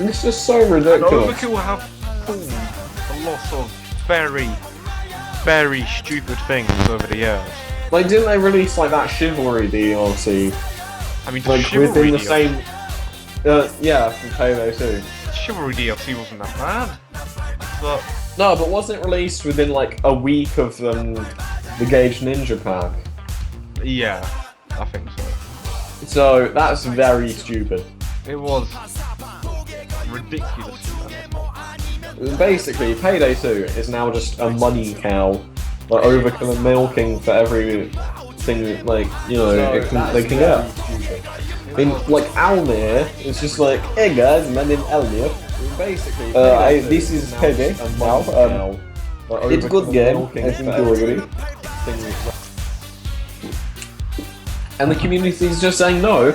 It's just so And ridiculous. Overkill have pulled a lot of very, very stupid things over the years. Like, didn't they release like that Chivalry DLC? I mean, the Like Chivalry within the DLC, same. Yeah, from Payday 2. Chivalry DLC wasn't that bad, but No, but wasn't it released within like a week of the Gage Ninja pack? yeah, I think so. So that's very stupid. It was ridiculous. Basically, Payday 2 is now just a money cow, like Overkill and milking for every thing, like, you know, they can get. I mean, like, Almir is just like, hey guys, my name's Almir. Basically, this is Payday now. It's good game, I think you'll agree. And the community's just saying no,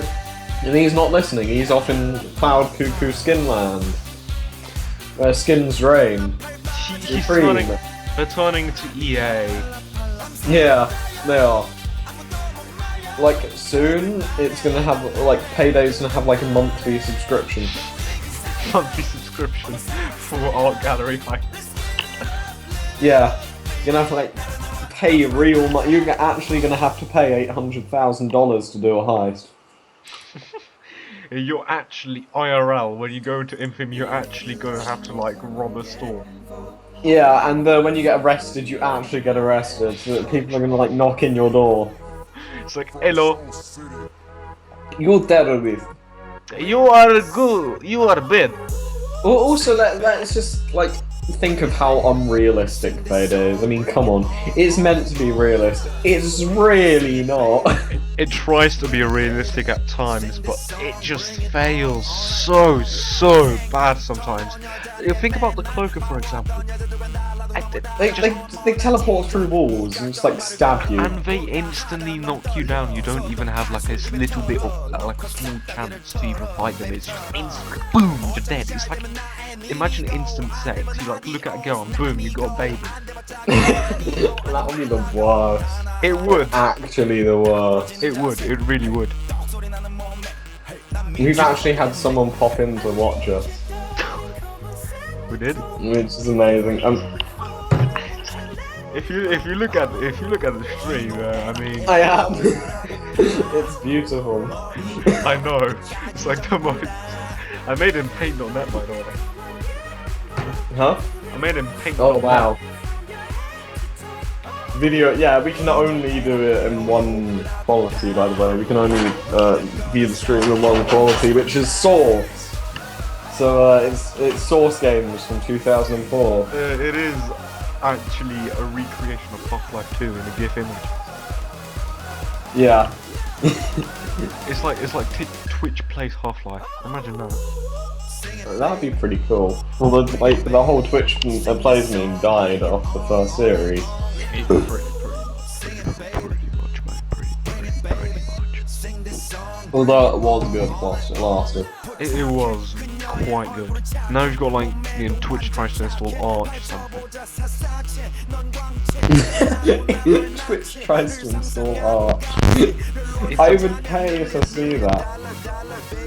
and he's not listening. He's off in Cloud Cuckoo Skinland, where skins reign. They're turning to EA. Yeah, they are. Like, soon, it's gonna have, like, Payday's gonna have, like, a monthly subscription. Monthly subscription for art gallery heists. Yeah, you're gonna have to, like, pay real money. You're actually gonna have to pay $800,000 to do a heist. You're actually IRL, when you go to Infamy, you're actually gonna have to, like, rob a store. Yeah, and when you get arrested, you actually get arrested, so that people are gonna, like, knock in your door. It's like, hello, You're terrorist. you are good, you are bad. Well, also, let's just, like, think of how unrealistic Payday is. I mean, come on. It's meant to be realistic. It's really not. It tries to be realistic at times, but it just fails so bad sometimes. You think about the Cloaker, for example. They teleport through walls and just, like, stab you. And they instantly knock you down. You don't even have like a little bit of like a small chance to even fight them. It's just instant, boom, you're dead. It's like, imagine instant sex. You like look at a girl and boom, you got a baby. That would be the worst. It would. Actually, the worst. It would. It really would. We've actually had someone pop in to watch us, We did. which is amazing. If you look at the stream, I mean, I am. It's beautiful. I know. It's like the most. I made him paint.net, by the way. Huh? I made him paint. Oh wow. Video, yeah, we can only do it in one quality, by the way. We can only view the stream in one quality, which is Source. So it's Source Games from 2004. It is actually a recreation of Half-Life 2 in a GIF image. Yeah. It's like Twitch plays Half-Life. Imagine that. That'd be pretty cool. Well, the whole Twitch plays meme died off the first series. It's pretty much, mate. Pretty much. Although it was good whilst it lasted. It was quite good. Now you've got like, you know, Twitch tries to install Arch or something. Twitch tries to install Arch. I would pay to see that.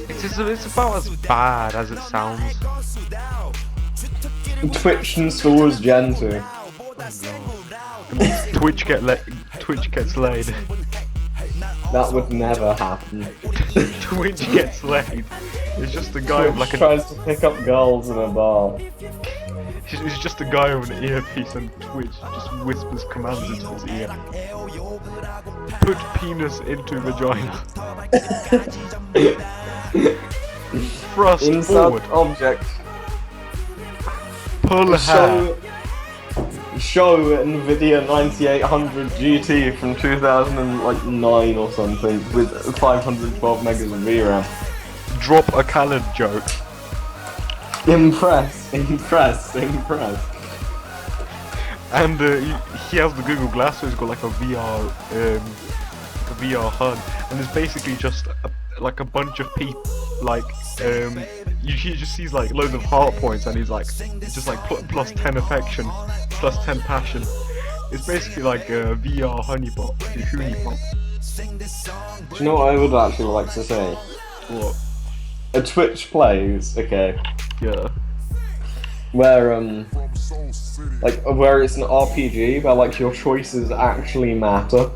It's about as bad as it sounds. Twitch installs Gentoo. Twitch gets laid. That would never happen. Twitch gets laid. It's just a guy with like Twitch tries to pick up girls in a bar. It's just a guy with an earpiece and Twitch just whispers commands into his ear. Put penis into vagina. Thrust forward. Insert object. Pull hair. Show NVIDIA 9800 GT from 2009 or something with 512 megas of VRAM. Drop a Khaled joke. Impress. And he has the Google Glass, so he's got like a VR HUD, and it's basically just like a bunch of people, like he just sees like loads of heart points, and he's just like plus 10 affection, plus 10 passion. It's basically like a VR honeypot. Do you know what I would actually like to say? What? A Twitch plays, okay. Yeah. where where it's an RPG, where like your choices actually matter.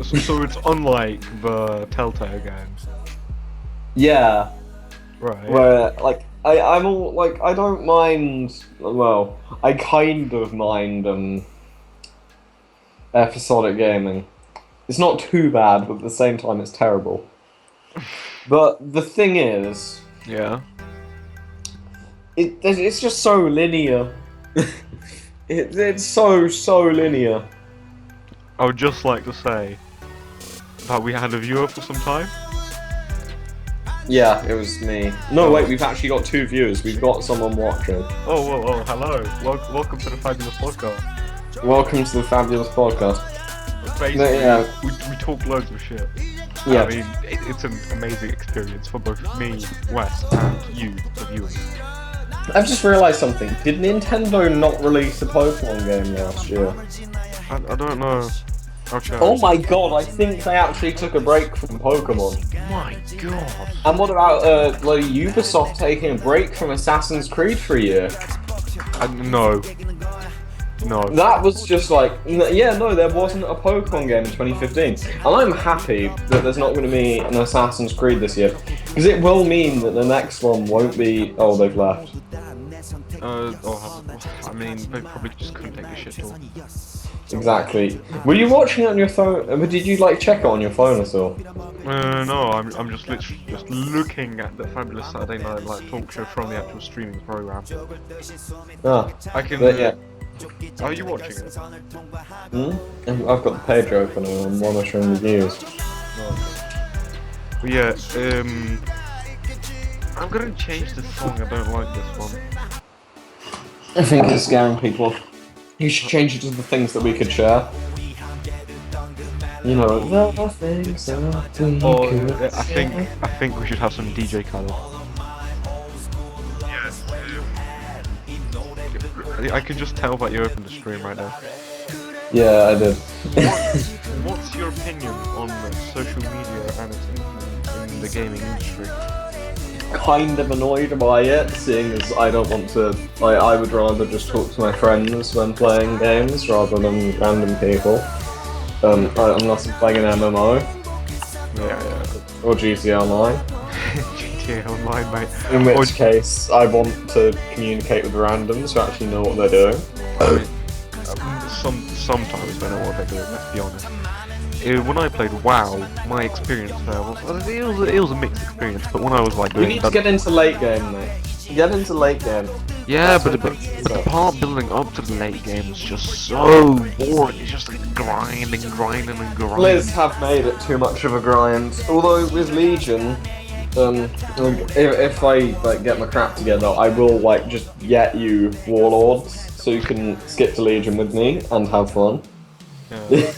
So it's unlike the Telltale games. Yeah, Right. where like I'm all like I don't mind. Well, I kind of mind episodic gaming. It's not too bad, but at the same time, it's terrible. But the thing is, Yeah. it's just so linear. It's so linear. I would just like to say that we had a viewer for some time. Yeah, it was me. No, wait, we've actually got 2 viewers. We've got someone watching. Oh, hello. Welcome to the Fabulous Podcast. Welcome to the Fabulous Podcast. Basically, Yeah. we talk loads of shit. Yeah. I mean, it's an amazing experience for both me, Wes, and you, the viewers. I've just realised something. Did Nintendo not release a Pokemon game last year? I don't know. I'll check. Oh my god, I think they actually took a break from Pokemon. My god. And what about like Ubisoft taking a break from Assassin's Creed for a year? No. No. That was just like, yeah, no, there wasn't a Pokemon game in 2015. And I'm happy that there's not going to be an Assassin's Creed this year. Because it will mean that the next one won't be... Oh, they've left. I mean, they probably just couldn't take a shit talk. Exactly. Were you watching it on your phone? Did you like check it on your phone at all? No, I'm just literally just looking at the Fabulous Saturday Night Live talk show from the actual streaming program. Ah, I can. but yeah. Are you watching it? I've got the page open and I'm monitoring the views. But yeah, I'm gonna change the song. I don't like this one. I think it's scaring people. You should change it to the things that we could share. You know, the things that we could I think we should have some DJ Khaled. I can just tell that you opened the stream right now. Yeah, I did. What's your opinion on social media and its influence in the gaming industry? Kind of annoyed by it, seeing as I don't want to. I would rather just talk to my friends when playing games rather than random people. Unless I'm playing an MMO. Yeah. Or GTA Online. GTA Online, mate. In which case, I want to communicate with randoms who actually know what they're doing. Sometimes they know what they're doing, let's be honest. When I played WoW, my experience there it was a mixed experience, but when I was like You doing need to get into late game, mate. Get into late game. yeah, but the part building up to the late game was just so boring. It's just like grinding. Blizz have made it too much of a grind. Although with Legion, if I like get my crap together, I will like just get you warlords so you can skip to Legion with me and have fun. Yeah.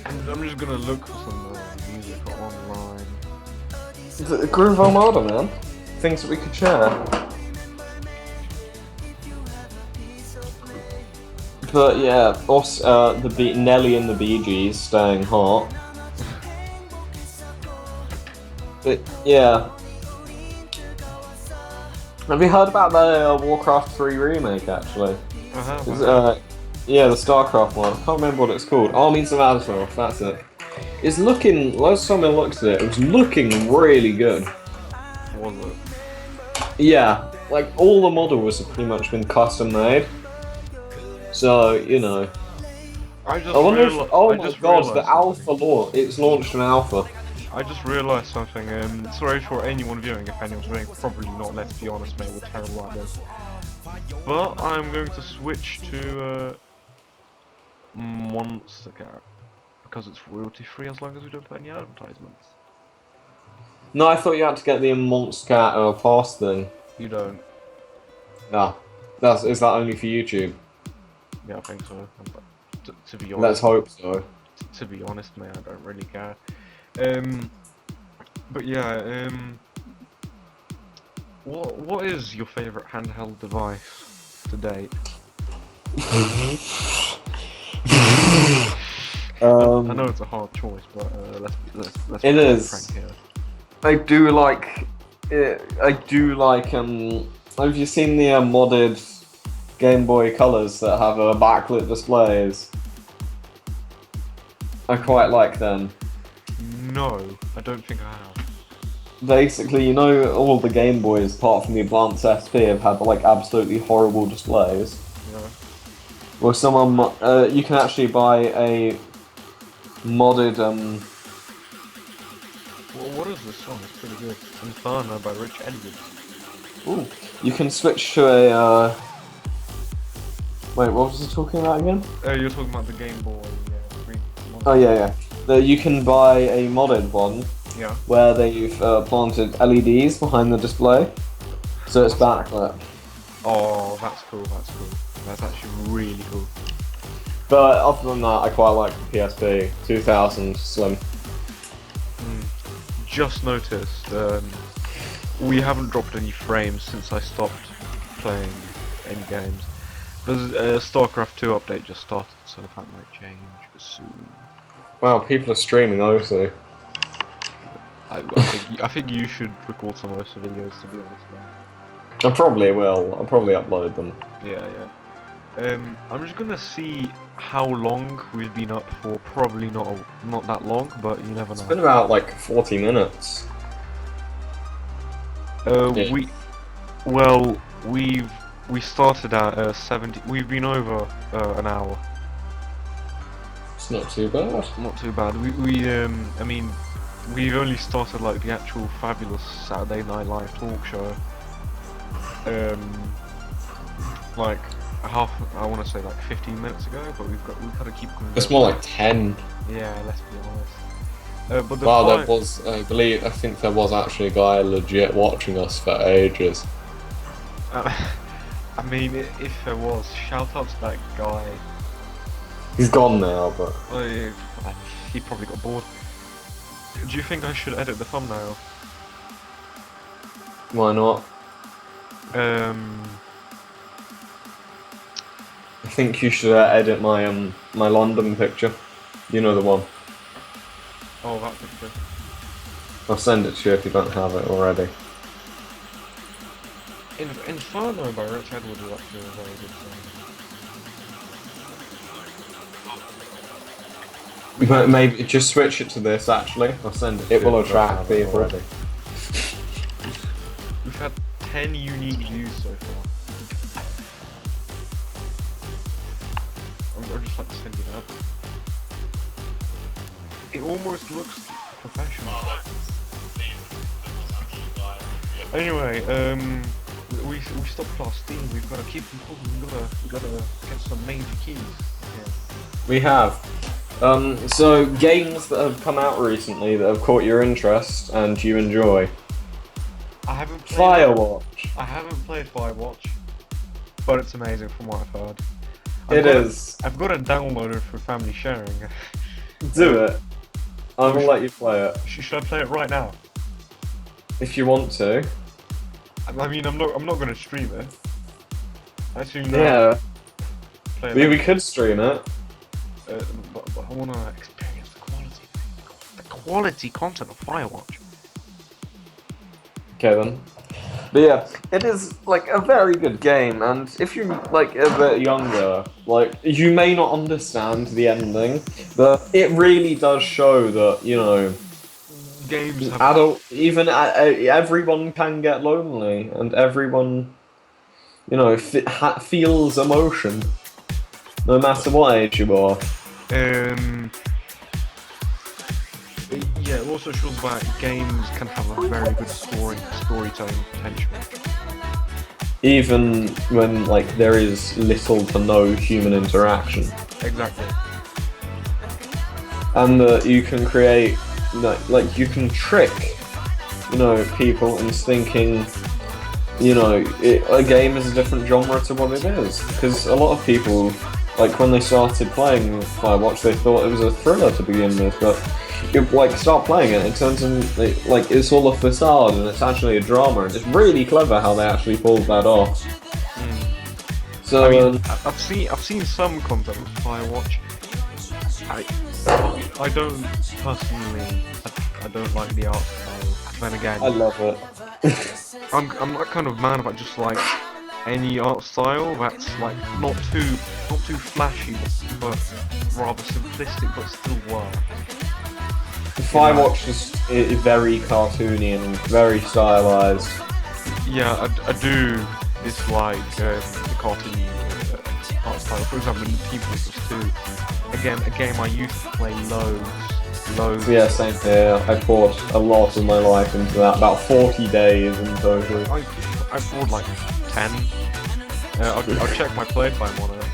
I'm just gonna look for some music online. Groove Armada, man. Things that we could share. But yeah, also Nelly and the Bee Gees staying hot. But yeah. Have you heard about the Warcraft 3 remake actually? Yeah, the StarCraft one. I can't remember what it's called. Armies of Azeroth, that's it. It's looking, last time I looked at it was looking really good. Was it? Yeah, like all the models have pretty much been custom made. So, you know. I wonder if, oh my god, the alpha launch, it's launched an alpha. I just realised something, sorry for anyone viewing if anyone's viewing, probably not, let's be honest mate, we're terrible at this. But I'm going to switch to Monster Cat, because it's royalty free as long as we don't put any advertisements. No, I thought you had to get the Monster Cat pass thing. You don't. No. Is that only for YouTube? Yeah, I think so. To be honest. Let's hope so. To be honest, mate, I don't really care. But yeah, what is your favourite handheld device to date? I know it's a hard choice, but let's it is. frank here. I do like I do like Have you seen the modded Game Boy Colors that have backlit displays? I quite like them. No, I don't think I have. Basically, you know, all the Game Boys, apart from the Advance SP, have had like absolutely horrible displays. Yeah. Well, you can actually buy a modded Well, what is this song? It's pretty good. Inferno by Rich Edwards. Ooh, you can switch to a. Wait, what was I talking about again? You're talking about the Game Boy. Green model. Oh yeah. You can buy a modded one. Yeah. Where they've planted LEDs behind the display, so it's backlit. Oh, that's cool. That's actually really cool. But other than that, I quite like the PSP 2000 Slim. Just noticed, we haven't dropped any frames since I stopped playing any games. There's a StarCraft 2 update just started, so that might change soon. Wow, people are streaming, obviously. I think you should record some of those videos, to be honest, man. I probably will. I'll probably upload them. Yeah. I'm just gonna see how long we've been up for. Probably not that long, but you never know. It's been about like 40 minutes. Yeah. We started at 70. We've been over an hour. It's not too bad. Not too bad. I mean, we've only started like the actual fabulous Saturday Night Live talk show. Like I want to say like 15 minutes ago, but we've got to keep going. It's more like 10. Yeah, let's be honest. But there was, I think there was actually a guy legit watching us for ages. I mean, if there was, shout out to that guy. He's gone now, but he probably got bored. Do you think I should edit the thumbnail? Why not? I think you should edit my my London picture. You know the one. Oh, that picture. I'll send it to you if you don't have it already. Inferno by Rich Edwards is actually a very good song. Maybe just switch it to this. Actually, I'll send it. It will attract people. We've had 10 unique views so far. I'm just like to send you that. It almost looks professional. Anyway, we stopped our steam. We've got to keep them cool. We've got to get some major keys. Yeah. We have. So games that have come out recently that have caught your interest and you enjoy. I haven't played Firewatch. I haven't played Firewatch, but it's amazing from what I've heard. I've got it downloaded for family sharing. Do it. I will let you play it. Should I play it right now? If you want to. I mean, I'm not going to stream it. I assume Yeah. We could stream it. But I want to experience the quality content of Firewatch. Okay then. But yeah, it is like a very good game, and if you're like a bit younger, like you may not understand the ending, but it really does show that, you know, games have everyone can get lonely, and everyone, you know, feels emotion, no matter what age you are. Yeah, it also shows that games can have a very good storytelling potential. Even when like there is little to no human interaction. Exactly. And that you can create, like you can trick, you know, people into thinking, you know, a game is a different genre to what it is. Because a lot of people, like when they started playing Firewatch, they thought it was a thriller to begin with, but you like start playing it, it turns into like it's all a facade and it's actually a drama, and it's really clever how they actually pulled that off. So I mean, I've seen some content with Firewatch. I don't personally. I don't like the art style. Then again, I love it. I'm that kind of man about just like any art style that's like not too flashy, but rather simplistic, but still works. Firewatch is very cartoony and very stylized. Yeah, I do dislike the cartoon art style. For example, in Team Fortress 2, again, a game I used to play loads. Yeah, same here. I poured a lot of my life into that, about 40 days in total. I poured like 10. I'll check my playtime on it.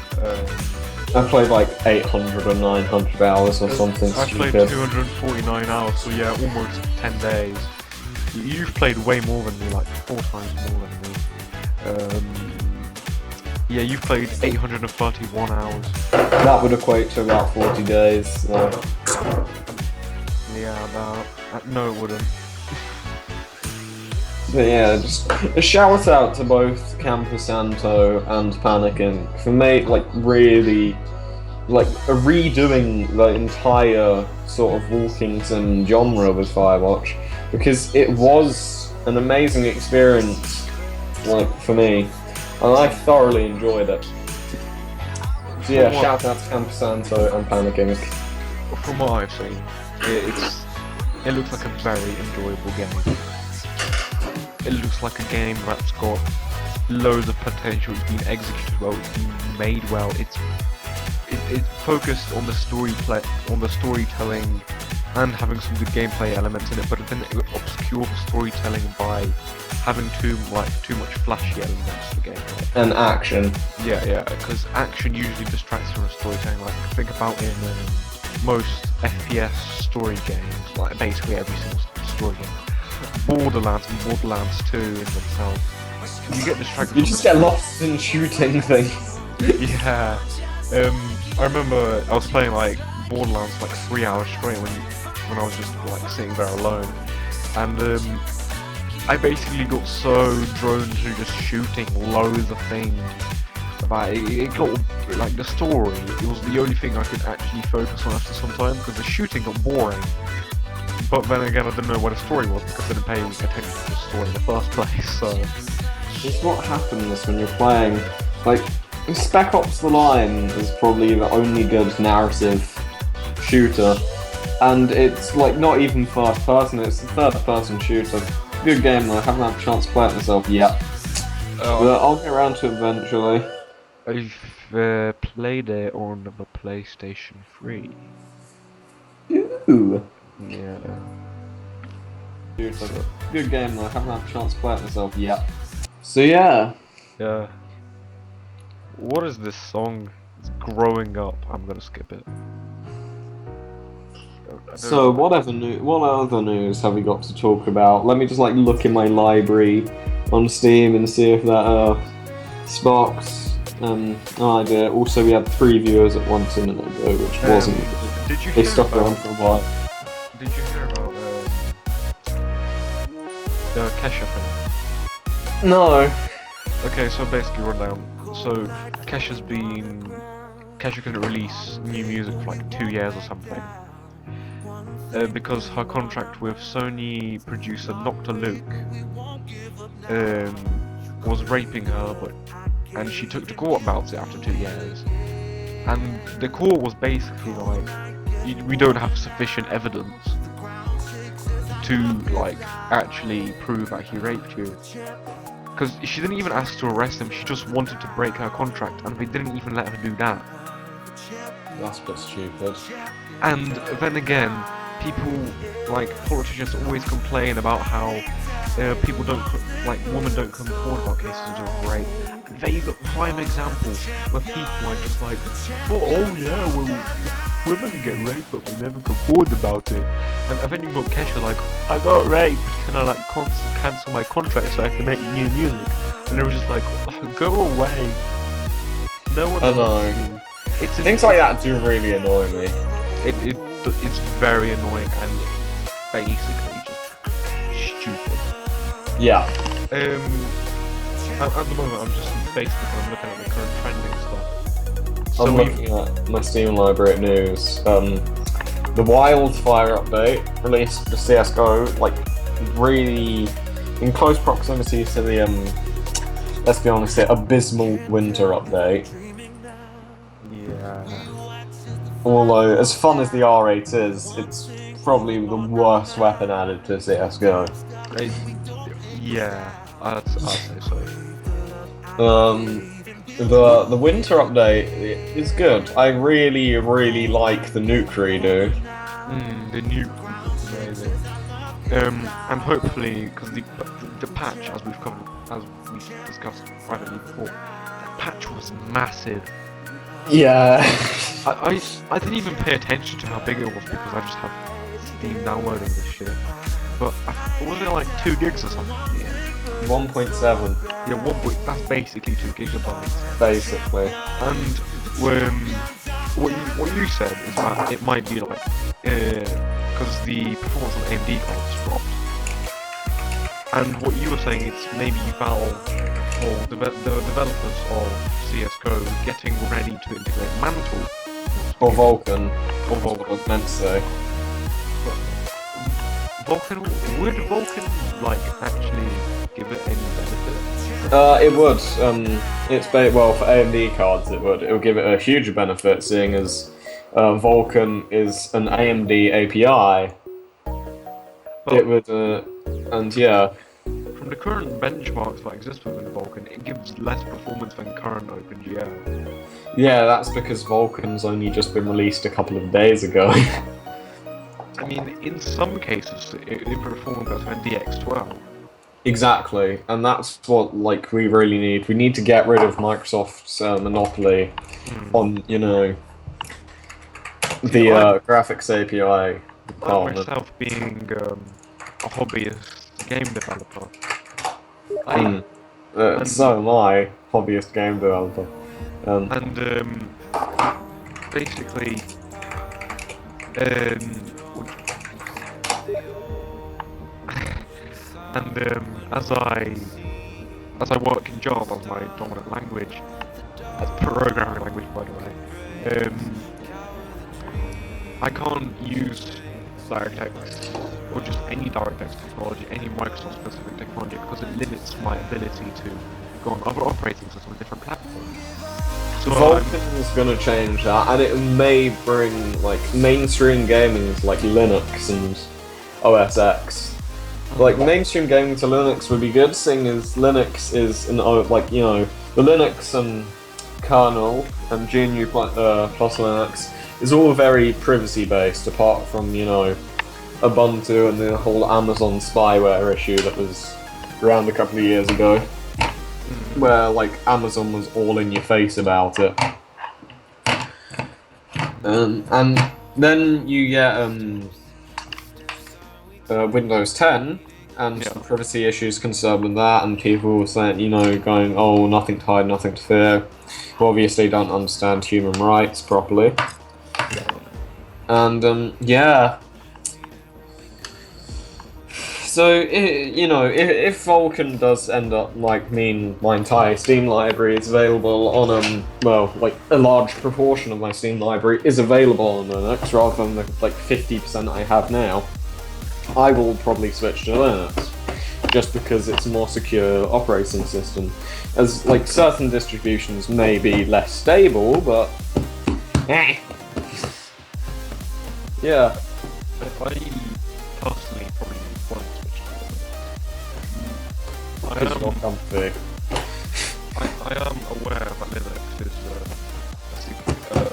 I played like 800 or 900 hours or something I stupid. played 249 hours, so yeah, almost 10 days. You've played way more than me, like 4 times more than me. Yeah, you've played 831 hours. That would equate to about 40 days. So. Yeah, no it wouldn't. But yeah, just a shout out to both Campo Santo and Panicking for me, like really, like redoing the entire sort of walking sim genre with Firewatch, because it was an amazing experience, like for me, and I thoroughly enjoyed it. So yeah, shout out to Campo Santo and Panicking. From what I've seen, it looks like a very enjoyable game. It looks like a game that's got loads of potential. It's been executed well. It's been made well. It's focused on the storytelling, and having some good gameplay elements in it. But then it obscures the storytelling by having too much flashy elements to the game. And action. Yeah, because action usually distracts from the storytelling. Like think about in most FPS story games, like basically every single story game. Borderlands and Borderlands 2 in themselves. You get distracted. You just get lost in shooting things. Yeah. I remember I was playing like Borderlands like 3 hours straight when I was just like sitting there alone, and I basically got so drawn to just shooting loads of things. But it got like the story. It was the only thing I could actually focus on after some time, because the shooting got boring. But then again, I didn't know what the story was because I didn't pay attention to the story in the first place, so... It's what happens when you're playing, like, Spec Ops The Line is probably the only good narrative shooter, and it's, like, not even first person, it's a third person shooter. Good game though, I haven't had a chance to play it myself yet. But I'll get around to it eventually. I've played it on the PlayStation 3. Ooh! Yeah. Good game though, I haven't had a chance to play it myself yet. So yeah. Yeah. What is this song? It's Growing Up. I'm gonna skip it. So what other news have we got to talk about? Let me just like look in my library on Steam and see if that sparks an idea. Also we had 3 viewers at once a minute ago, which wasn't. Did you they hear stuck about, around for a while. Did you hear about the Kesha thing? No. Okay, so basically rundown. So Kesha couldn't release new music for like 2 years or something. Because her contract with Sony producer Dr. Luke was raping her, and she took to court about it after 2 years. And the court was basically like, we don't have sufficient evidence to like actually prove that he raped you. Because she didn't even ask to arrest him, she just wanted to break her contract, and they didn't even let her do that. That's a bit stupid. And then again, people, like politicians, always complain about how women don't come forward about cases of rape. They've got prime examples where people are just like, oh yeah, well, women get raped but we never come forward about it. And then you've got Kesha like, I got raped, can I like cancel my contract so I can make new music? And they were just like, oh, go away. No one. I know. Things like that do really annoy me. It's very annoying and basically just stupid. Yeah. At the moment I'm just on Facebook and I'm looking at the current trending stuff. So I'm looking at my Steam library at news. The Wildfire update released for CSGO, like really in close proximity to the let's be honest, the abysmal winter update. Yeah. Although, as fun as the R8 is, it's probably the worst weapon added to CS:GO. Yeah, I'd say so. The winter update is good. I really like the nuke redo. The new amazing. And hopefully, because the patch, as we discussed privately before, the patch was massive. Yeah. I didn't even pay attention to how big it was because I just have Steam downloading this shit. But was it like 2 gigs or something? 1.7. Yeah, that's basically 2 gigabytes. Basically. And what you said is that it might be like because the performance of AMD cards dropped. And what you were saying is maybe Valve or the developers of CS:GO getting ready to integrate Mantle Or Vulcan. or Vulcan. I was meant to say. Vulcan, would Vulcan like actually give it any benefit? It would. Well, for AMD cards, it would. It would give it a huge benefit, seeing as Vulcan is an AMD API. Well, It would, and yeah. from the current benchmarks that exist within Vulcan, it gives less performance than current OpenGL. Yeah, that's because Vulcan's only just been released a couple of days ago. I mean, in some cases, it performs better than DX12. Exactly, and that's what we really need. We need to get rid of Microsoft's monopoly on, the graphics API I department. myself being a hobbyist game developer, So am I, hobbyist game developer. Basically, as I work in Java as my dominant language, as programming language by the way, I can't use DirectX or just any DirectX technology, any Microsoft specific technology, because it limits my ability to go on other operating systems with different platforms. So Vulkan is gonna change that, and it may bring mainstream gaming like Linux and OS X. Mainstream gaming to Linux would be good, seeing as Linux is the Linux kernel and GNU plus Linux is all very privacy based, apart from Ubuntu and the whole Amazon spyware issue that was around a couple of years ago, where Amazon was all in your face about it. And then you get Windows 10 and some privacy issues concerned with that, and people saying, going, oh, nothing to hide, nothing to fear, who obviously don't understand human rights properly. And yeah. So if Vulkan does end up mean my entire Steam library is available on a large proportion of my Steam library is available on Linux rather than the 50% I have now, I will probably switch to Linux, just because it's a more secure operating system. As certain distributions may be less stable, but yeah. If I personally probably won't switch to Linux. Because you're comfy. I am aware that Linux is more secure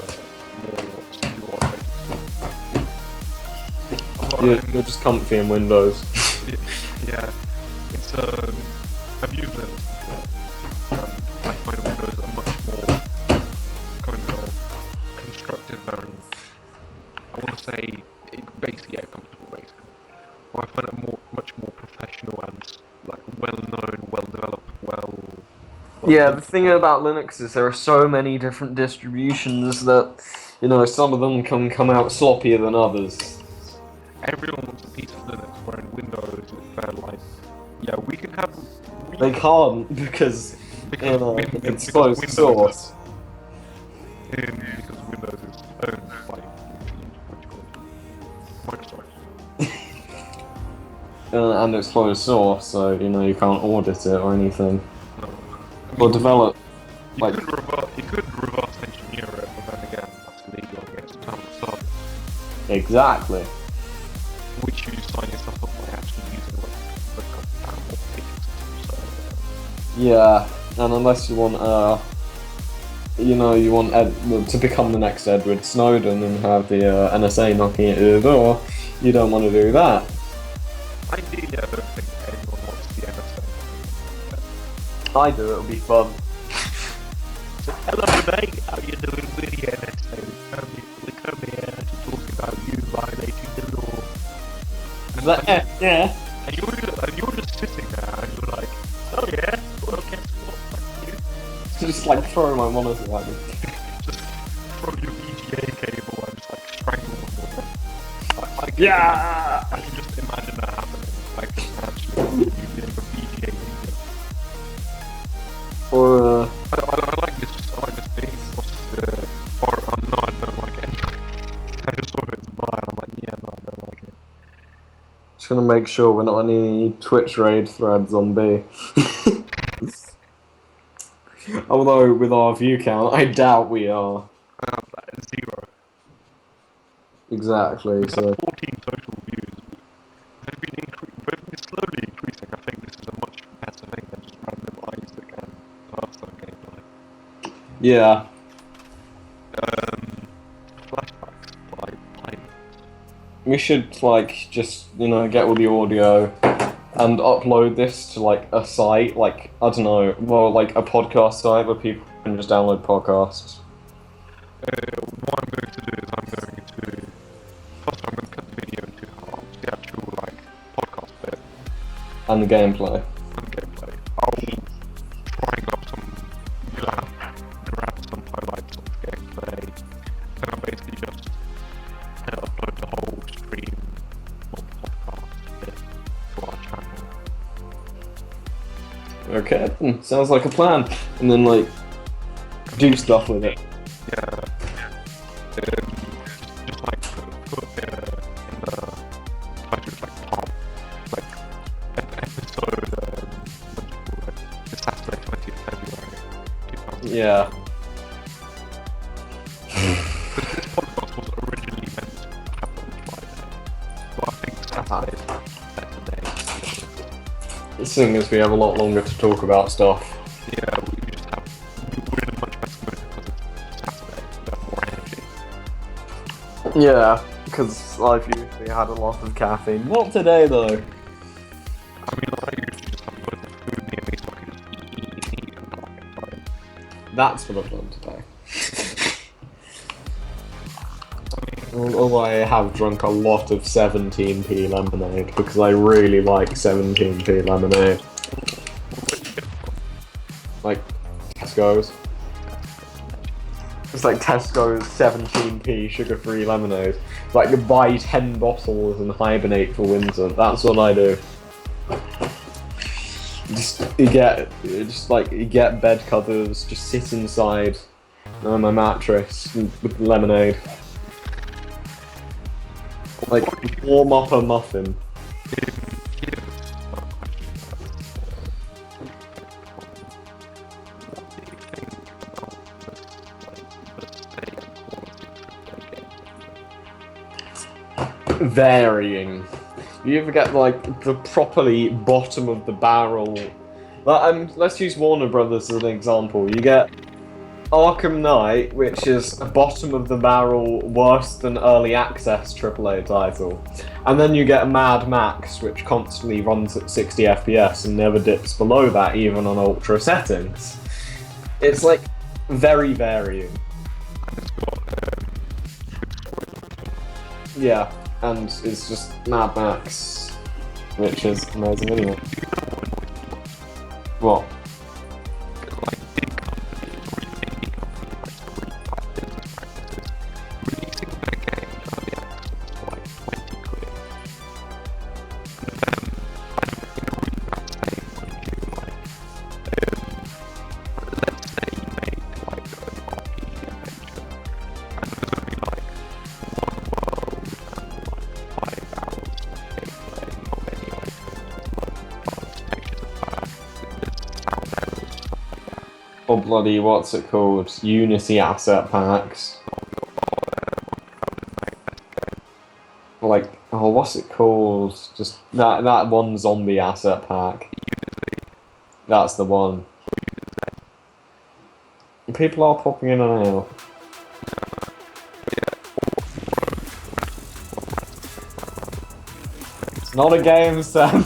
operating. You're just comfy in Windows. Yeah, it's I've used Linux before, and I find Windows a much more kind of constructive and I want to say comfortable basically. But I find it much more professional and well known, well developed, Yeah, the thing about Linux is there are so many different distributions that some of them can come out sloppier than others. Everyone wants a piece of Linux, where in Windows they're we can have. They can't because it's closed source. Because Windows is owned by Microsoft. and it's closed source, so you know you can't audit it or anything. No. Or develop. You Like, could reverse engineer it, but then again, that's illegal against the town itself. exactly. Which you sign yourself up by actually using like animal pages. So, Yeah, and unless you want, you know, you want to become the next Edward Snowden and have the NSA knocking at your door, you don't want to do that. ideally, I don't think anyone wants the NSA. I do, it'll be fun. So, hello mate, how you doing with the NSA? We come here to talk about you violating the law. And, Yeah. and you're just sitting there and you're like, oh yeah, well guess what, fuck you. Just like throwing my monitor at me. Just throw your VGA cable and just like strangle them all. Yeah! I can just imagine that happening. Like actually you being a VGA leader. Or, I like this thing. Or no, I don't like it. I just saw it in the and I'm like, yeah, no, I don't like it. just gonna make sure we're not on any Twitch raid threads on B. Although, with our view count, I doubt we are. That is 0. Exactly, We've so. had 14 total views. They've been slowly increasing. I think this is a much better thing than just random Isaac and Hearthstone gameplay. Yeah. Flashbacks by Pilot. We should, like, just, you know, get all the audio and upload this to, like, a site, like, I don't know, well, like, a podcast site where people can just download podcasts. What I'm going to do is first I'm going to cut the video into halves, the actual, like, podcast bit And the gameplay. and gameplay. I'll try and grab some highlights of gameplay, and I'll basically just upload the whole stream of podcast bit to our channel. Okay, sounds like a plan. And then, like, do stuff with it. Yeah. Just like put in the title like top, like an episode. What do you call it? It's Saturday, 20th February, 2000. Yeah. Because this podcast was originally meant to happen on Friday, but I think Saturday is a better day. Seeing as we have a lot longer to talk about stuff. Yeah, we're in a much better mood because it's Saturday. We have more energy. Yeah, because I've usually had a lot of caffeine. Not today, though. I mean, I usually just have loads of food near me so I can just eat and not get tired. That's what I've done today. I mean, Although I have drunk a lot of 17p lemonade, because I really like 17p lemonade. Like, Tesco's. It's like Tesco's 17p sugar-free lemonade. Like, you buy 10 bottles and hibernate for winter. That's what I do. You get bed covers, just sit inside on my mattress with lemonade. Like, warm up a muffin. Varying. You ever get like the properly bottom of the barrel? Let's use Warner Brothers as an example. You get Arkham Knight, which is a bottom of the barrel, worse than early access AAA title, and then you get Mad Max, which constantly runs at 60 FPS and never dips below that, even on ultra settings. It's like very varying. Yeah. And it's just Mad Max, which is amazing anyway. What? Like big companies or even indie companies like the really bad business practices, releasing their game early access for like 20 quid. And then finding in a really bad state when you like, let's say you make like an RPG adventure, and there's only like one world and like 5 hours of gameplay, not many items. or bloody, what's it called? Unity asset packs. Like, oh, what's it called? Just that one zombie asset pack. That's the one. People are popping in and out. It's not a game, Sam.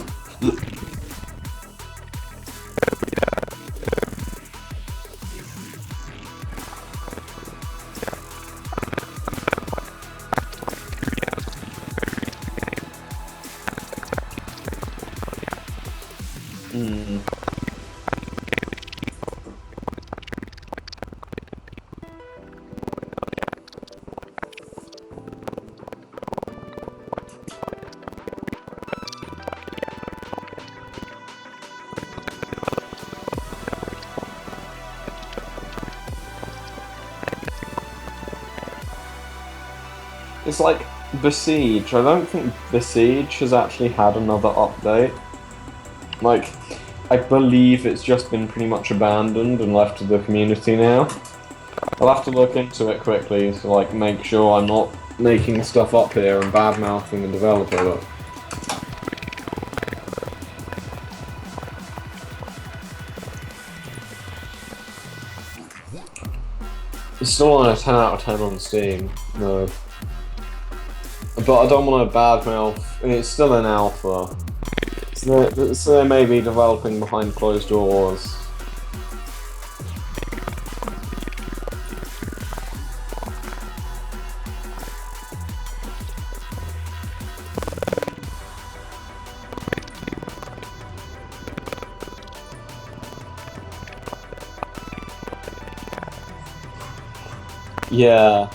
It's like Besiege. I don't think Besiege has actually had another update. Like, I believe it's just been pretty much abandoned and left to the community now. I'll have to look into it quickly to like make sure I'm not making stuff up here and bad-mouthing the developer. But it's still on a 10 out of 10 on Steam, no. But I don't want to badmouth, it's still in alpha. So they may be developing behind closed doors. Yeah.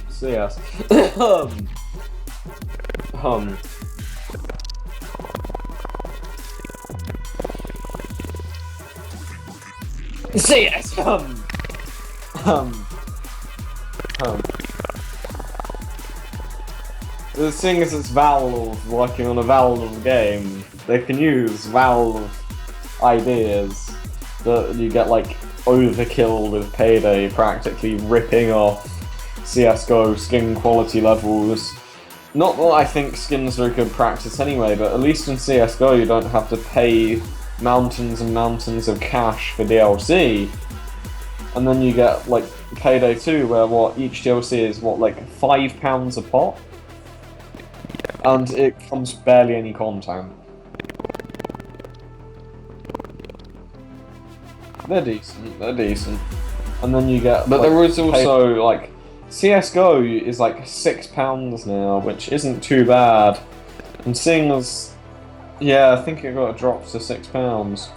So yes. So yes. The thing is, it's Valve working on a Valve game. They can use Valve ideas that you get like overkill with Payday, practically ripping off CSGO skin quality levels. Not that I think skins are a good practice anyway, but at least in CSGO you don't have to pay mountains and mountains of cash for DLC. And then you get like Payday 2 where each DLC is like £5 a pop? And it comes barely any content. They're decent. And then you get... But like, there is also like... CSGO is like £6 now, which isn't too bad. And seeing as... Yeah, I think it got dropped to £6.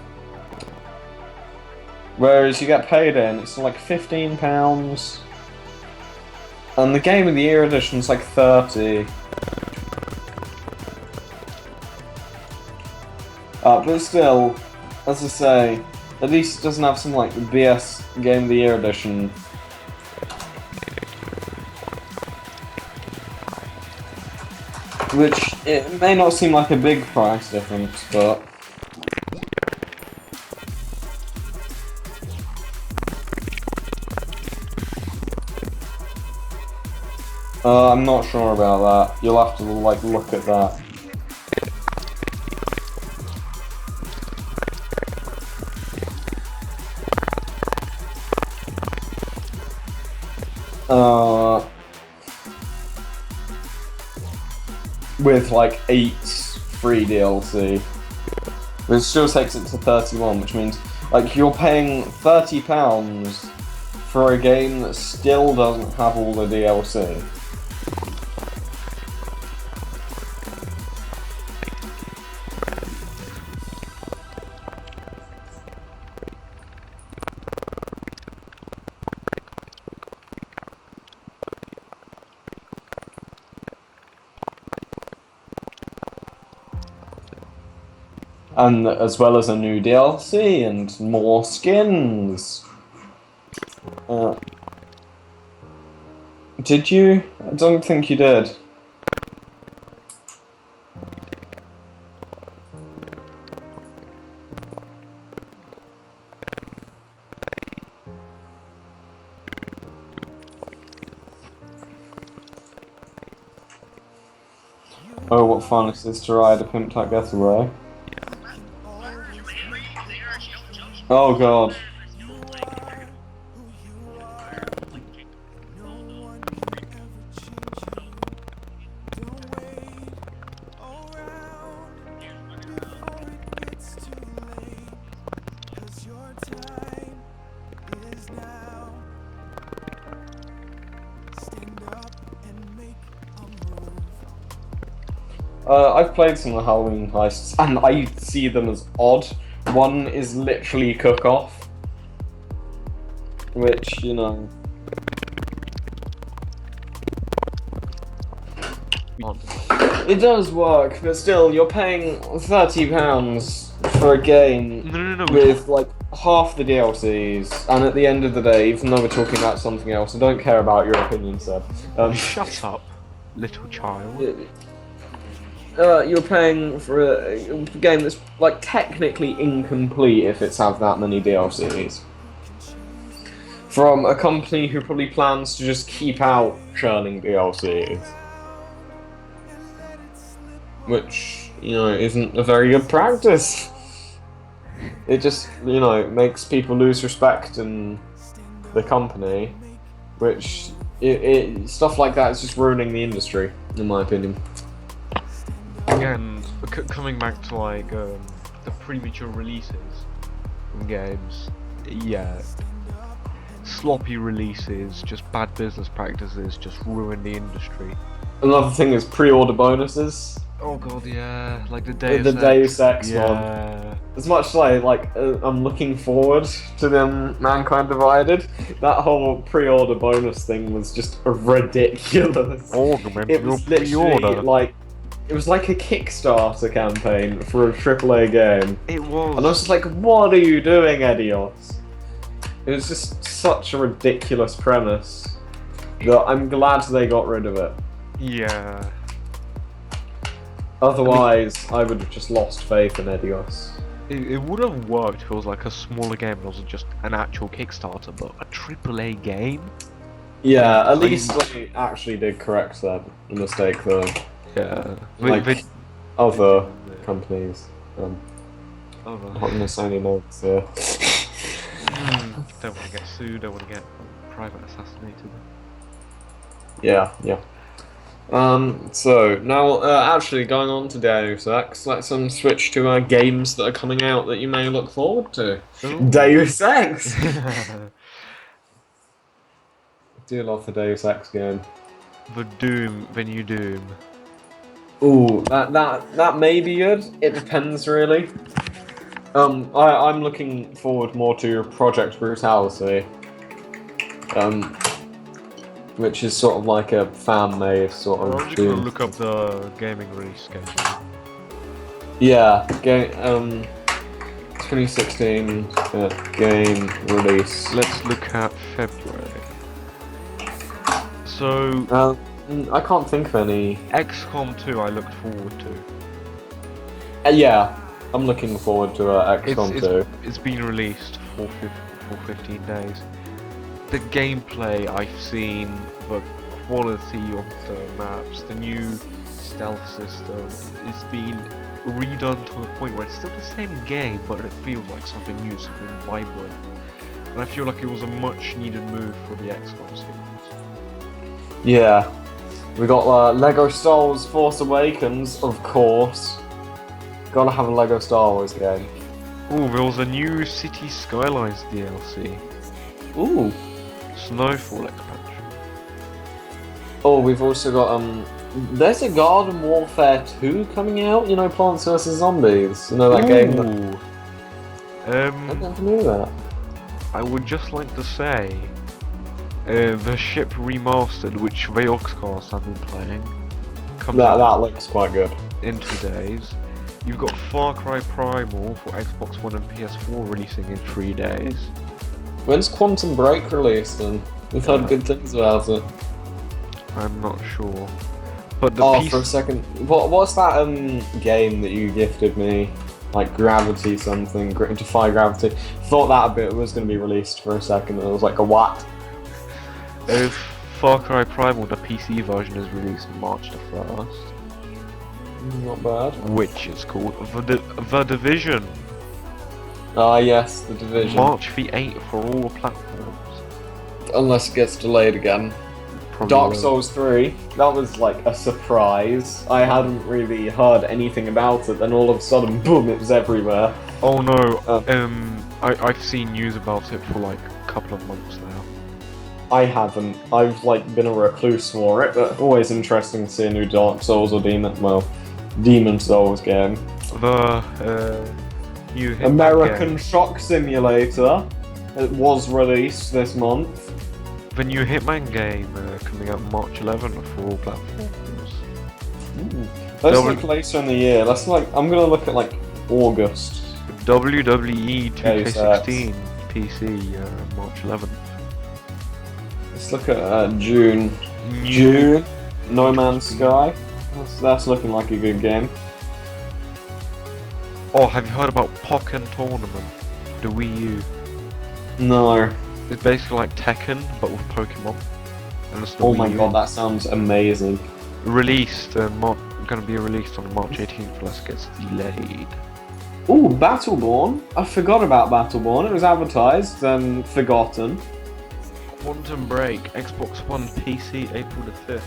Whereas you get Payday and it's like £15. And the Game of the Year edition is like £30. But still, as I say, at least it doesn't have some like BS Game of the Year edition. Which, it may not seem like a big price difference, but... I'm not sure about that. You'll have to like look at that. With like 8 free DLC, which still takes it to 31, which means like you're paying £30 for a game that still doesn't have all the DLC. And as well as a new DLC and more skins. Did you? I don't think you did. Oh, what fun it is to ride a pimp type getaway. Oh god. I've played some of the Halloween heists, and I see them as odd. One is literally cook-off, which, you know... It does work, but still, you're paying £30 for a game with, like, half the DLCs, and at the end of the day, even though we're talking about something else, I don't care about your opinion, Seb. Shut up, little child. You're paying for a game that's, like, technically incomplete if it's have that many DLCs. From a company who probably plans to just keep out churning DLCs. Which, you know, isn't a very good practice. It just, you know, makes people lose respect in the company, which, stuff like that is just ruining the industry, in my opinion. Again, coming back to like the premature releases in games, yeah, sloppy releases, just bad business practices, just ruin the industry. Another thing is pre-order bonuses. Oh god, yeah, like the Deus Ex yeah. one. As much as I'm looking forward to them Mankind Divided, that whole pre-order bonus thing was just ridiculous. It was literally like. It was like a Kickstarter campaign for a AAA game. It was. And I was just like, what are you doing, Edios? It was just such a ridiculous premise that I'm glad they got rid of it. Yeah. Otherwise, I would have just lost faith in Edios. It would have worked if it was like a smaller game and wasn't just an actual Kickstarter, but a AAA game? Yeah, at least they actually did correct that mistake though. Yeah, like other companies. Not gonna say any notes here. Don't want to get sued. Don't want to get private assassinated. Yeah. So now, actually going on to Deus Ex, let's switch to games that are coming out that you may look forward to. Ooh. Deus Ex. I do love the Deus Ex game. The new Doom. Ooh, that may be good. It depends, really. I'm looking forward more to Project Brutality, which is sort of like a fan-made sort of. I'm just gonna look up the gaming release schedule. Yeah, 2016 game release. Let's look at February. So. I can't think of any. XCOM 2 I looked forward to. Yeah, I'm looking forward to XCOM 2. It's been released for 15 days. The gameplay I've seen, the quality of the maps, the new stealth system, it's been redone to a point where it's still the same game, but it feels like something new, something vibrant. And I feel like it was a much needed move for the XCOM series. Yeah. We got Lego Star Wars Force Awakens, of course. Gotta have a Lego Star Wars game. Ooh, there was a new City Skylines DLC. Ooh. Snowfall expansion. Oh, we've also got, there's a Garden Warfare 2 coming out, you know, Plants vs. Zombies. You know that game that... I never knew that. I would just like to say... the ship remastered, which the Oxcast have been playing, that looks quite good. In 2 days. You've got Far Cry Primal for Xbox One and PS4 releasing in 3 days. When's Quantum Break released then? We've heard good things about it. I'm not sure. But the Oh, for a second, what's that game that you gifted me? Like Gravity something, Defy Gravity. Thought that bit was going to be released for a second, and it was like a what? If Far Cry Primal, the PC version, is released March the 1st. Not bad. Which is called The Division. Ah, yes, The Division. March the 8th for all platforms. Unless it gets delayed again. Probably Dark won't. Souls 3, that was like a surprise. I hadn't really heard anything about it, then all of a sudden, boom, it was everywhere. Oh no, I've seen news about it for like a couple of months now. I haven't. I've like been a recluse for it, but always interesting to see a new Dark Souls or Demon Souls game. The new Hitman American game. Shock Simulator. It was released this month. The new Hitman game coming out March 11th for all platforms. Let's look later in the year. I'm gonna look at like August. WWE 2K16 PC March 11th. Let's look at June. June. No Man's Sky. That's looking like a good game. Oh, have you heard about Pokken Tournament? The Wii U. No. It's basically like Tekken, but with Pokemon. And it's the Oh Wii my U. god, that sounds amazing. Released, gonna be released on March 18th unless it gets delayed. Ooh, Battleborn. I forgot about Battleborn. It was advertised and forgotten. Quantum Break, Xbox One, PC, April the 5th.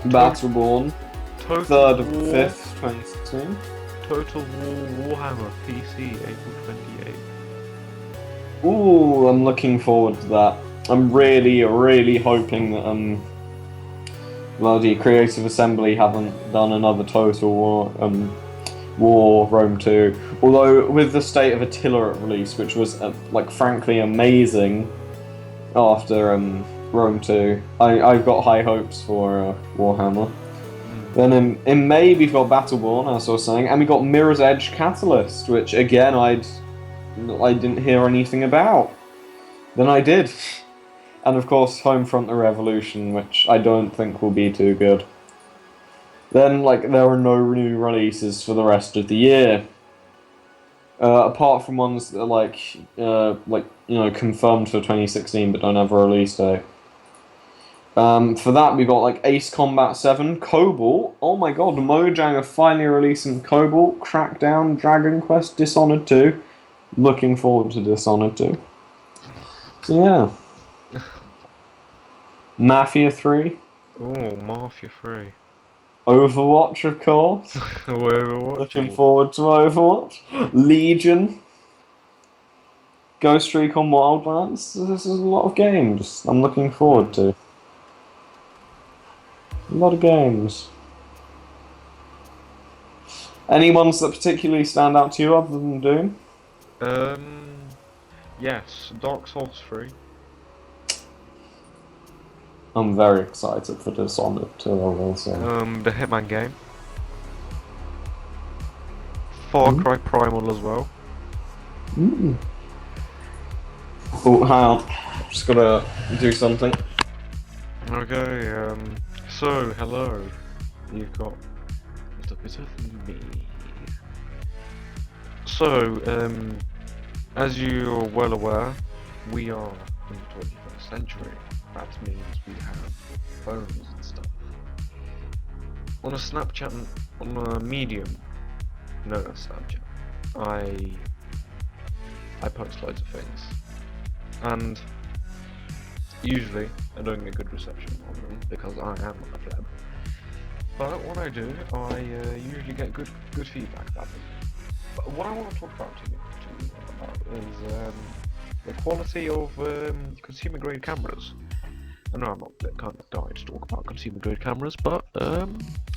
Battleborn. Total 3rd of War, 5th, 2016. Total War Warhammer, PC, April 28th. Ooh, I'm looking forward to that. I'm really, really hoping that bloody Creative Assembly haven't done another Total War Rome 2. Although with the State of Attila at release, which was like frankly amazing after Rome 2, I've got high hopes for Warhammer. Then in May we've got Battleborn, as I was saying, and we got Mirror's Edge Catalyst, which again I didn't hear anything about. Then I did. And of course Homefront the Revolution, which I don't think will be too good. Then there are no new releases for the rest of the year. Apart from ones that are confirmed for 2016 but don't have a release date. For that we got Ace Combat 7, Cobalt. Oh my god, Mojang are finally releasing Cobalt, Crackdown, Dragon Quest, Dishonored 2. Looking forward to Dishonored 2. So yeah. Mafia 3. Oh, Mafia 3. Overwatch, of course. Overwatch. Looking forward to Overwatch. Legion. Ghost Recon Wildlands. This is a lot of games I'm looking forward to. A lot of games. Any ones that particularly stand out to you other than Doom? Yes, Dark Souls 3. I'm very excited for Dishonored 2, I will say. The Hitman game. Far Cry Primal as well. Oh, hang on. Just gotta do something. Okay, so, hello. You've got a little bit of me. So, as you're well aware, we are in the 21st century. That means we have phones and stuff. On a Snapchat, on a Medium, no, not Snapchat, I post loads of things. And usually, I don't get good reception on them because I am a pleb. But when I do, I usually get good feedback about them. But what I want to talk about to you is the quality of consumer grade cameras. I know I'm not kind of dying to talk about consumer grade cameras, but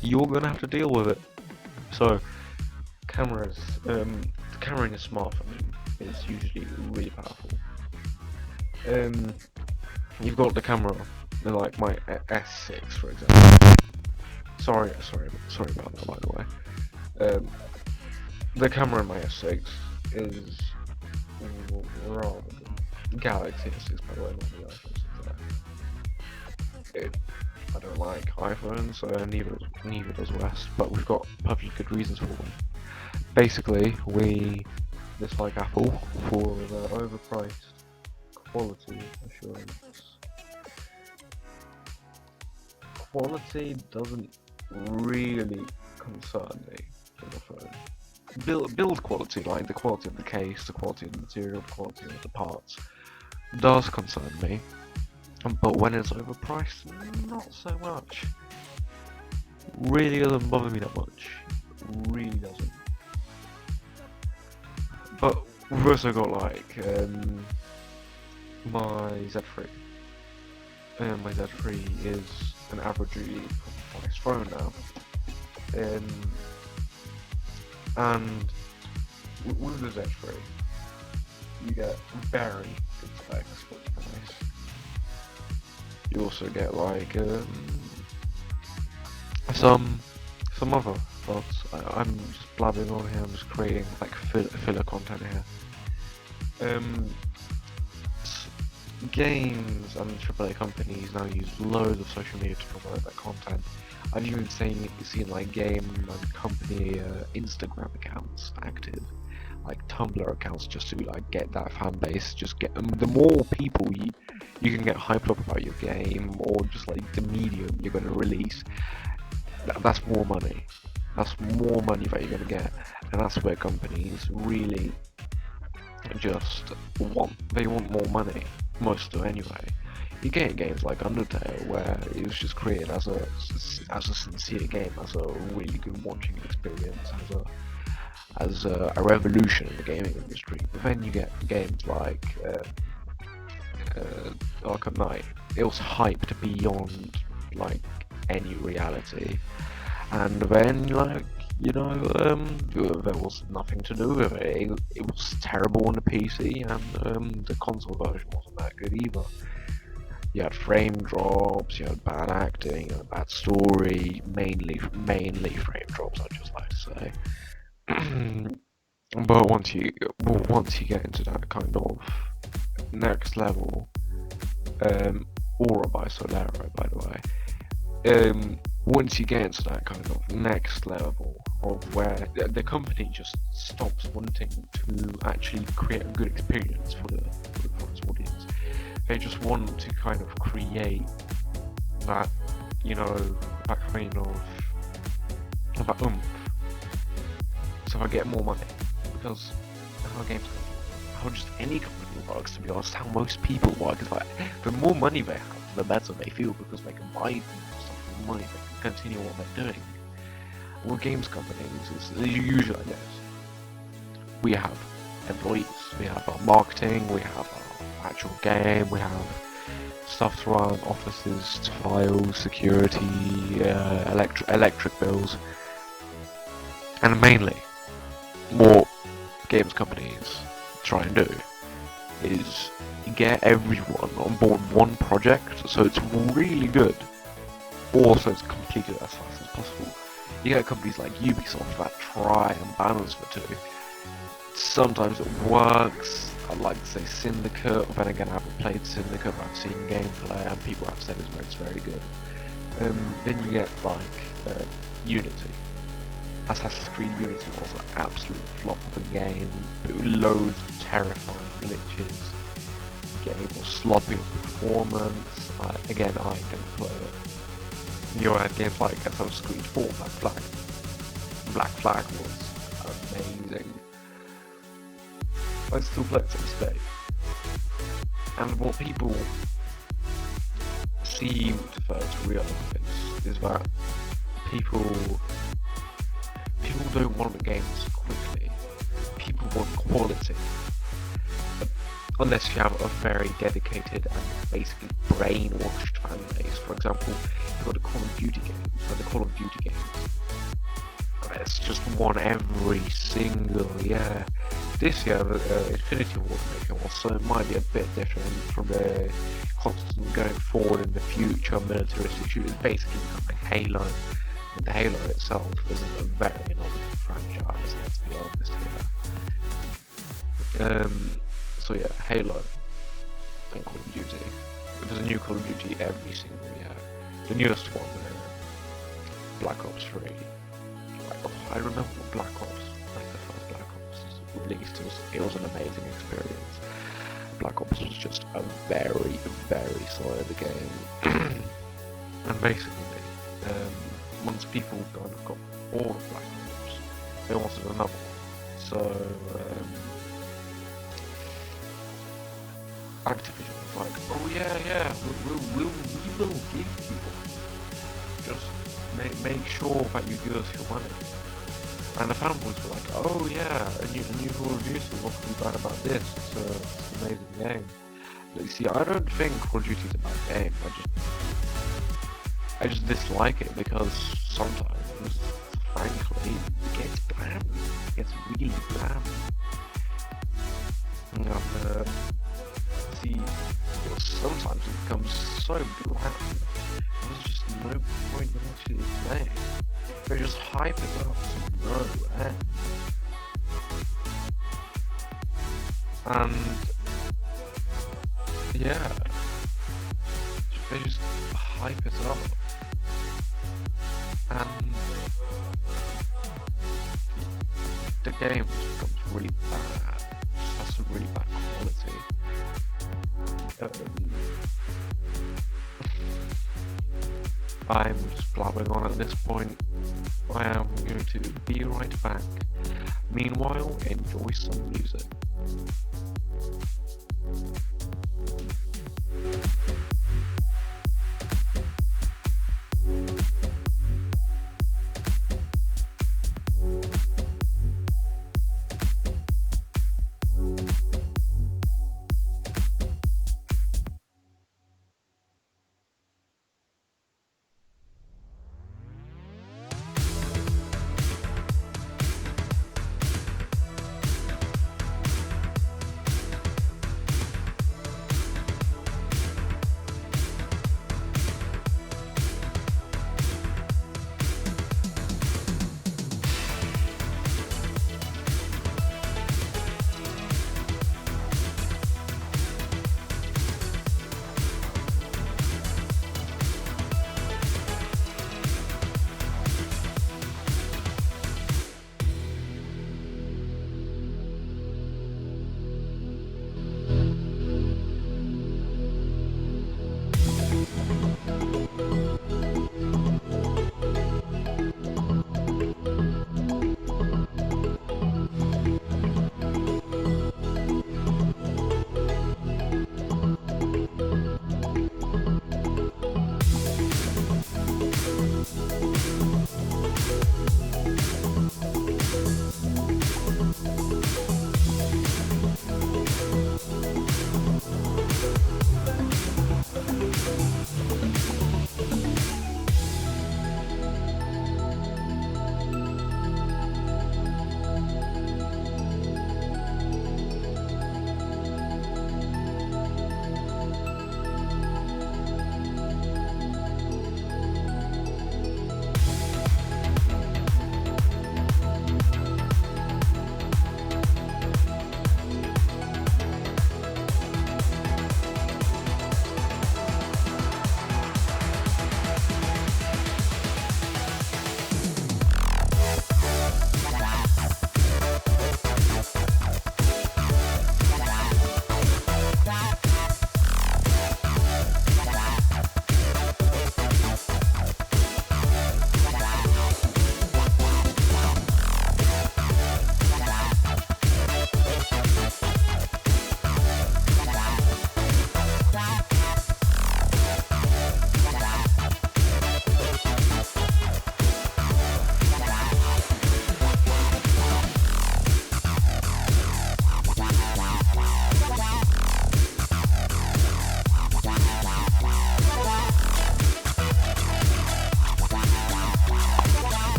you're gonna have to deal with it. So, cameras, carrying a smartphone is usually really powerful. You've got the camera, like my S6 for example. Sorry about that, by the way. The camera in my S6 is rather Galaxy S6, by the way, not the iPhone 6. I don't like iPhones, neither does West, but we've got perfectly good reasons for them. Basically, we dislike Apple for their overpriced quality assurance. Quality doesn't really concern me in a phone. Build quality, like the quality of the case, the quality of the material, the quality of the parts, does concern me. But when it's overpriced, not so much. Really doesn't bother me that much. Really doesn't. But we've also got like my Z3. My Z3 is an averagely priced phone now. And with the Z3, you get very good specs for the price. You also get like some other thoughts. I'm just blabbing on here. I'm just creating like filler content here. Games and AAA companies now use loads of social media to promote their content. I've even seen like game and company Instagram accounts active, like Tumblr accounts, just to like get that fan base. Just get the more people you can get hyped up about your game, or just like the medium you're going to release. That's more money. That's more money that you're going to get, and that's where companies really just want more money. Most do anyway. You get games like Undertale, where it was just created as a sincere game, as a really good watching experience, as a revolution in the gaming industry. But then you get games like Arkham Knight. It was hyped beyond like any reality, and then like there was nothing to do with it. It was terrible on the PC, and the console version wasn't that good either. You had frame drops, you had bad acting, you had a bad story, mainly frame drops, I'd just like to say. But once you get into that kind of next level, Aura by Solero, by the way, once you get into that kind of next level of where the company just stops wanting to actually create a good experience for the audience, they just want to kind of create that, that kind of that oomph. So I get more money, because how games company, how just any company works, to be honest, how most people work is like, the more money they have, the better they feel, because they can buy stuff for money, they can continue what they're doing. With games companies, it's usually like this. We have employees, we have our marketing, we have our actual game, we have stuff to run, offices, files, security, electric bills, and mainly what games companies try and do is get everyone on board one project, so it's really good, also it's completed as fast as possible. You get companies like Ubisoft that try and balance the two. Sometimes it works. I'd like to say Syndicate, but then again I haven't played Syndicate, but I've seen gameplay and people have said it's very good. Then you get like Unity. Assassin's Creed Unity was an absolute flop of a game, with loads of terrifying glitches. The game was sloppy performance. Again, I didn't play it. You had games like Assassin's Creed 4, Black Flag was amazing. I still play it to this day. And what people seem to fail to realise is that people don't want games quickly. People want quality. Unless you have a very dedicated and basically brainwashed fan base. For example, you've got the Call of Duty games, so the Call of Duty games. It's just one every single year. This year, Infinity Ward making one, so it might be a bit different from the constant going forward in the future militaristic shooters. Basically becoming Halo. And the Halo itself isn't a very innovative franchise, let's be honest here. So yeah, Halo and Call of Duty. there's a new Call of Duty every single year. The newest one, Black Ops 3. I remember when Black Ops, like the first Black Ops was released. It was an amazing experience. Black Ops was just a very, very solid game. And basically, once people kind of got all of Black Ops, they wanted another one. So Activision was like, oh yeah, we will give you one. Just make sure that you give us your money. And the fanboys were like, oh yeah, a new Call of Duty, what could be bad about this? It's an amazing game. But you see, I don't think Call of Duty is a bad game. I just dislike it because sometimes, frankly, it gets bland. It gets really bland. And see, sometimes it becomes so bland. There's just no point in actually playing. They just hype it up to no end. And yeah, they just hype it up. And the game just becomes really bad. It just has some really bad quality. I'm just blabbering on at this point. I am going to be right back. Meanwhile, enjoy some music.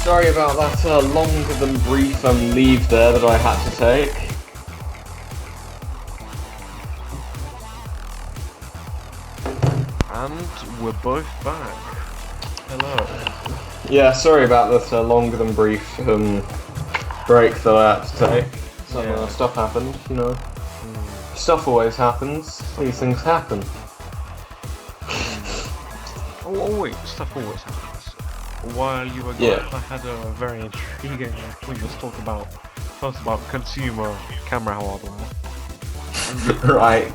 Sorry about that longer than brief leave there that I had to take. And we're both back. Hello. Yeah, sorry about this longer than brief break that I had to take. Some stuff happened, you know. Stuff always happens. These things happen. Stuff always happens. While you were gone, Yeah. I had a very intriguing thing to talk about. First about consumer camera hardware. Right.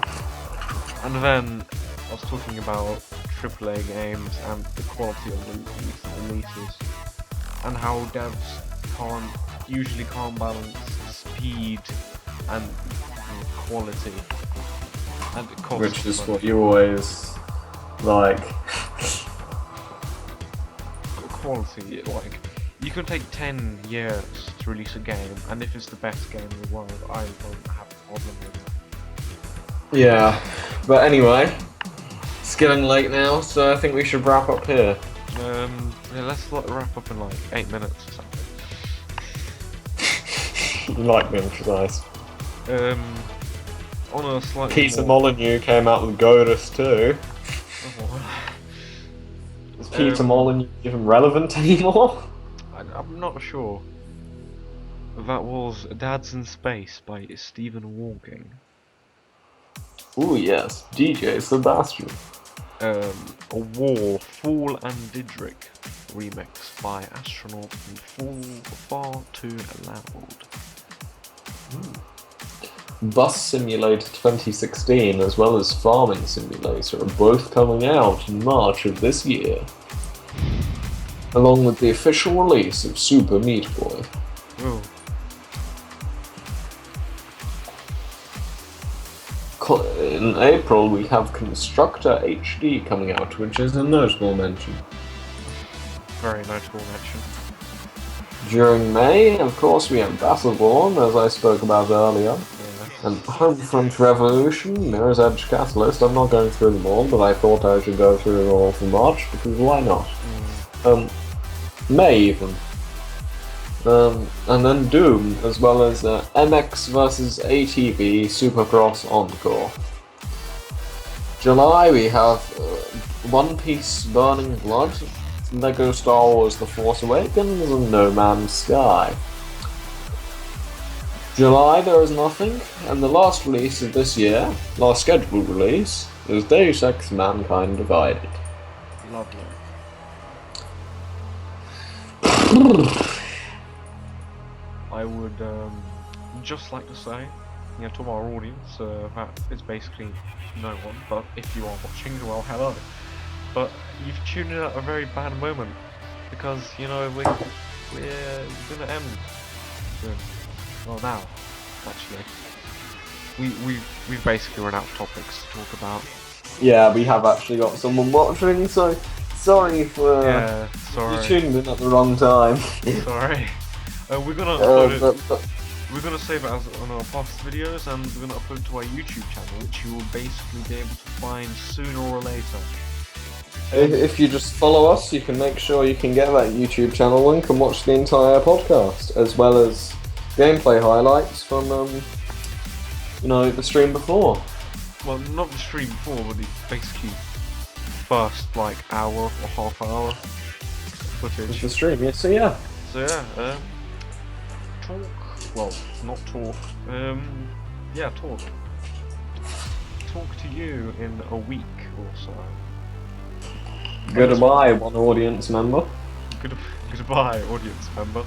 And then I was talking about AAA games and the quality of the recent releases. And how devs usually can't balance speed and quality. And it costs Which is money. what you always like. Quality, like, you can take 10 years to release a game, and if it's the best game in the world, I don't have a problem with it. Yeah. But anyway, it's getting late now, so I think we should wrap up here. Yeah, let's wrap up in like 8 minutes or something. You like being precise. On a slightly Peter more... Molyneux came out with Godus too. Is Peter Molyneux even relevant anymore? I'm not sure. That was Dad's in Space by Stephen Walking. Ooh yes, DJ Sebastian. A War, Fool and Didrik remix by Astronaut and Fool Far Too Loud. Bus Simulator 2016 as well as Farming Simulator are both coming out in March of this year, along with the official release of Super Meat Boy. Oh. In April we have Constructor HD coming out, which is a notable mention. Very notable mention. During May, of course, we have Battleborn, as I spoke about earlier. And Homefront Revolution, Mirror's Edge Catalyst. I'm not going through them all, but I thought I should go through them all for March, because why not? May even. And then Doom, as well as MX vs ATV Supercross Encore. July we have One Piece Burning Blood, Lego Star Wars The Force Awakens, and No Man's Sky. July there is nothing, and the last release of this year, last scheduled release, is Deus Ex Mankind Divided. Lovely. I would just like to say, to our audience, that is basically no one, but if you are watching, well, hello. But you've tuned in at a very bad moment, because, we're gonna end soon. Well, now, actually. We've basically run out of topics to talk about. Yeah, we have actually got someone watching, so sorry for sorry. you tuned in at the wrong time. Sorry. We're gonna we're gonna save it as on our past videos, and we're gonna upload it to our YouTube channel, which you will basically be able to find sooner or later. If you just follow us, you can make sure you can get that YouTube channel link and watch the entire podcast, as well as gameplay highlights from the stream before. Well, not the stream before, but the basically first hour or half hour footage. It's the stream, yeah. So yeah. Talk. Well, not talk. Talk. Talk to you in a week or so. Goodbye, one audience member. Goodbye, audience member.